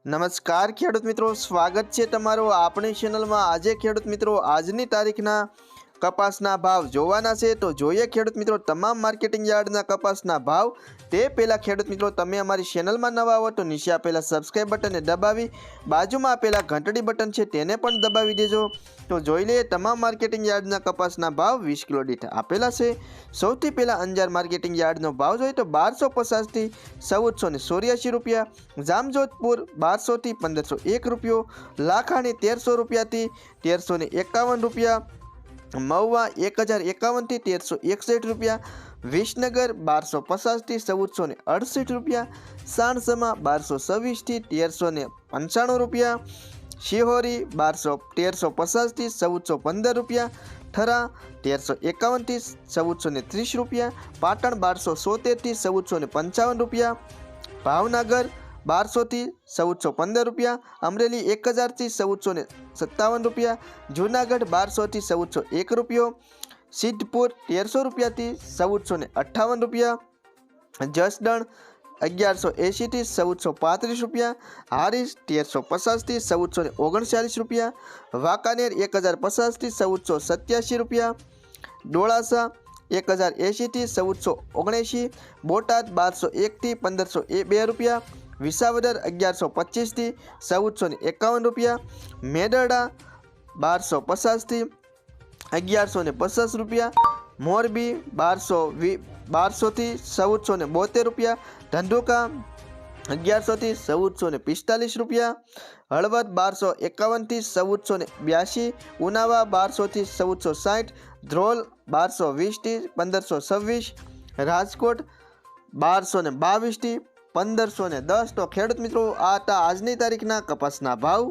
નમસ્કાર ખેડૂત મિત્રો, સ્વાગત છે તમારું આપણી ચેનલમાં। આજે ખેડૂત મિત્રો આજની તારીખના કપાસના ભાવ જોવાના છે। તો જોઈએ ખેડૂત મિત્રો તમામ માર્કેટિંગ યાર્ડના કપાસના ભાવ। તે પહેલાં ખેડૂત મિત્રો તમે અમારી ચેનલમાં નવા હો તો નીચે આપેલા સબસ્ક્રાઇબ બટનને દબાવી બાજુમાં આપેલા ઘંટડી બટન છે તેને પણ દબાવી દેજો। તો જોઈ લઈએ તમામ માર્કેટિંગ યાર્ડના કપાસના ભાવ 20 કિલો દીઠ આપેલા છે। સૌથી પહેલાં અંજાર માર્કેટિંગ યાર્ડનો ભાવ જોઈએ તો 1250 થી 1484 રૂપિયા, જામજોધપુર 1200 થી 1501 રૂપિયો, લાખાણી 1300 રૂપિયાથી 1351 રૂપિયા, મહુવા 1051 થી 1361 રૂપિયા, વિસનગર 1250 થી 1468 રૂપિયા, સાણસમા 1226 થી 1395 રૂપિયા, શિહોરી 1350 થી 1415 રૂપિયા, થરા 1351 થી 1430 રૂપિયા, પાટણ 1270 થી 1455 રૂપિયા, ભાવનગર 1200 થી 1415 રૂપિયા, અમરેલી 1000 થી 1457 રૂપિયા, જૂનાગઢ 1200 થી 1401 રૂપિયો, સિદ્ધપુર 1300 રૂપિયાથી 1458 રૂપિયા, જસદણ 1180 થી 1435 રૂપિયા, હારીજ 1350 થી 1439 રૂપિયા, વાંકાનેર 1050 થી 1487 રૂપિયા, ડોળાસા 1080 થી 1479, બોટાદ 1201 થી 1502 રૂપિયા, વિસાવદર 1125 થી 1451 રૂપિયા, મેદરડા 1250 થી 1150 રૂપિયા, મોરબી 1200 થી 1472 રૂપિયા, ધંધુકા 1100 થી 1445 રૂપિયા, હળવદ 1251 થી 1482, ઉનાવા 1200 થી 1460, ધ્રોલ 1220 થી 1526, રાજકોટ 1222 થી 1510। તો ખેડૂત મિત્રો આ હતા આજની તારીખના કપાસના ભાવ।